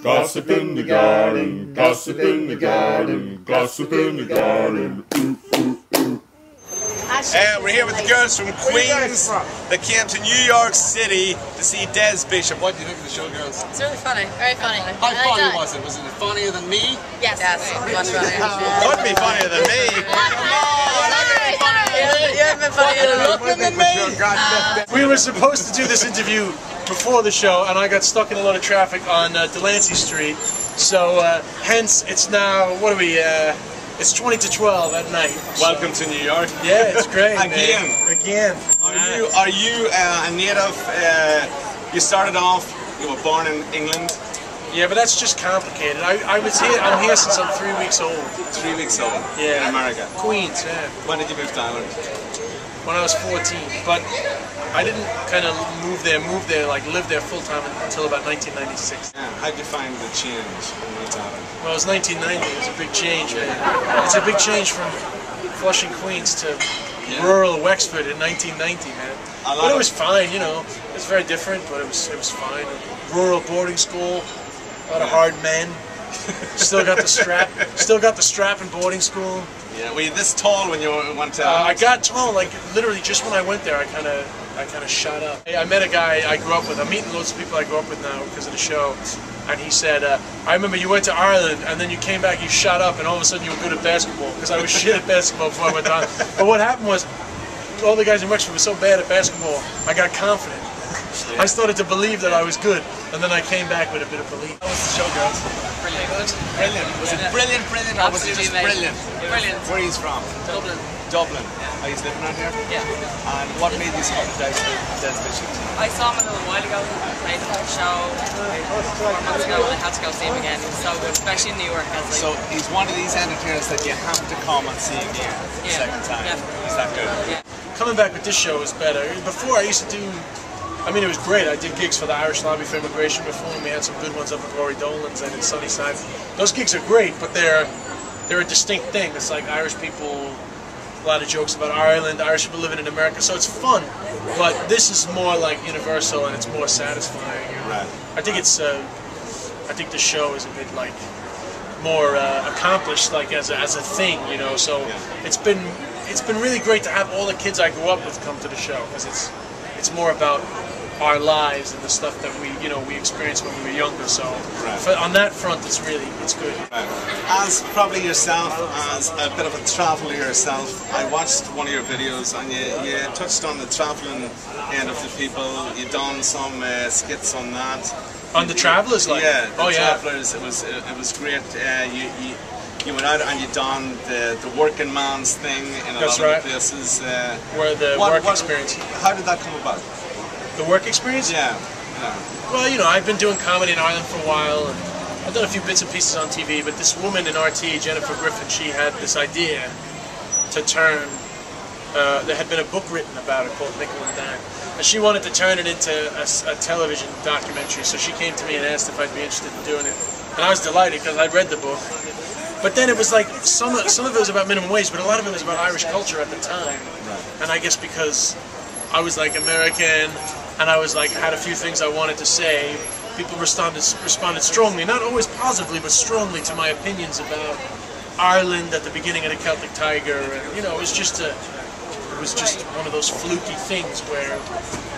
Gossip in the garden, gossip in the garden, gossip in the garden. We're here with the girls from Queens that came to New York City to see Des Bishop. What do you think of the show, girls? It's really funny, very funny. How funny was it? Was it funnier than me? Yes, much funnier. Couldn't be funnier than me. You haven't been funnier than me. We were supposed to do this interview before the show, and I got stuck in a lot of traffic on Delancey Street. So hence it's now, what are we? It's 20 to 12 at night. Welcome to New York. Yeah, it's great. Again. Are you a native? You started off. You were born in England. Yeah, but that's just complicated. I'm here since I'm 3 weeks old. 3 weeks old. Yeah. In America. Queens. Yeah. When did you move to Ireland? When I was 14, but I didn't kind of move there, like live there full time until about 1996. Yeah. How did you find the change when you moved to Ireland? Well, it was 1990. It was a big change, man. It's a big change from Flushing, Queens to rural Wexford in 1990, man. But it was fine, you know. It was very different, but it was fine. Rural boarding school, a lot of hard men. Still got the strap in boarding school. Yeah, were you this tall when you went to? I got tall, like literally just when I went there. I kind of shot up. I met a guy I grew up with. I'm meeting loads of people I grew up with now because of the show. And he said, I remember you went to Ireland and then you came back, you shot up, and all of a sudden you were good at basketball, because I was shit at basketball before I went on. But what happened was, all the guys in Wexford were so bad at basketball, I got confident. I started to believe that I was good, and then I came back with a bit of belief. How was the show, girls? Brilliant. Brilliant. Was it brilliant, or was it just brilliant? Brilliant. Where are you from? Dublin. Dublin. Are you living around here? Yeah. And what made you start Des Bishop? I saw him a little while ago. Played the show 4 months ago, and I had to go see him again. He was so good, especially in New York. So he's one of these entertainers that you have to come and see again the second time. Yeah. He's that good. Yeah. Coming back with this show is better. Before I used to do, I mean, it was great. I did gigs for the Irish Lobby for Immigration Reform. We had some good ones up at Rory Dolan's and in Sunnyside. Those gigs are great, but they're a distinct thing. It's like Irish people, a lot of jokes about Ireland, Irish people living in America, so it's fun. But this is more like universal and it's more satisfying. Right. I think the show is a bit like more accomplished, like as a thing, you know. So it's been really great to have all the kids I grew up with come to the show, because it's more about our lives and the stuff that we experienced when we were younger. So on that front, it's good. As probably yourself, as a bit of a traveller yourself, I watched one of your videos and you touched on the travelling end of the people. You done some skits on that. On the travellers, like travellers. It was great. You went out and you done the working man's thing in a lot of places. Where the work experience. How did that come about? The work experience? Yeah. Well, you know, I've been doing comedy in Ireland for a while, and I've done a few bits and pieces on TV, but this woman in RT, Jennifer Griffin, she had this idea to turn, there had been a book written about it called Nickel and Dime, and she wanted to turn it into a television documentary, so she came to me and asked if I'd be interested in doing it. And I was delighted because I'd read the book. But then it was like, some of it was about minimum wage, but a lot of it was about Irish culture at the time. And I guess because I was like American, and I was like, had a few things I wanted to say, people responded strongly, not always positively, but strongly to my opinions about Ireland at the beginning of the Celtic Tiger, and you know, it was just one of those fluky things where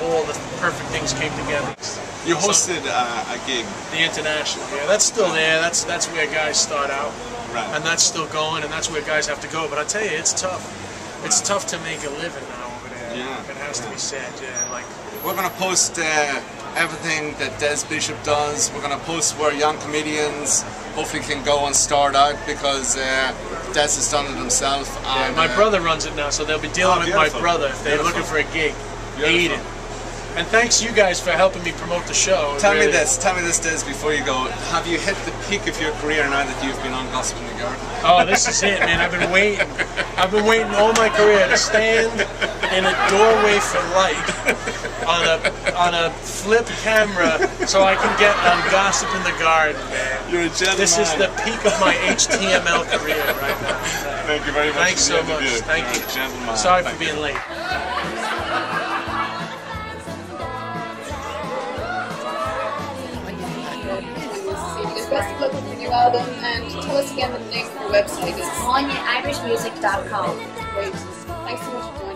all the perfect things came together. You hosted a gig. The International, yeah, that's still there. That's where guys start out, and that's still going, and that's where guys have to go. But I tell you, it's tough. It's tough to make a living now over there. Yeah, it has to be said. Yeah, like. We're going to post everything that Des Bishop does. We're going to post where young comedians hopefully can go and start out, because Des has done it himself. And, my brother runs it now, so they'll be dealing with my brother if they're looking for a gig. Aiden. And thanks you guys for helping me promote the show. Tell me this, Des, before you go. Have you hit the peak of your career now that you've been on Gossip in the Garden? Oh, this is it, man. I've been waiting. I've been waiting all my career to stand in a doorway for light on a flip camera so I can get on Gossip in the Garden, man. You're a gentleman. This is the peak of my HTML career right now. Thank you very much. Thanks so much. Thank you. Gentleman. Sorry for being late. this evening. Best of luck with your new album, and tell us again the name of your website. It's OnyaIrishMusic.com. Great. Thanks so much for joining us.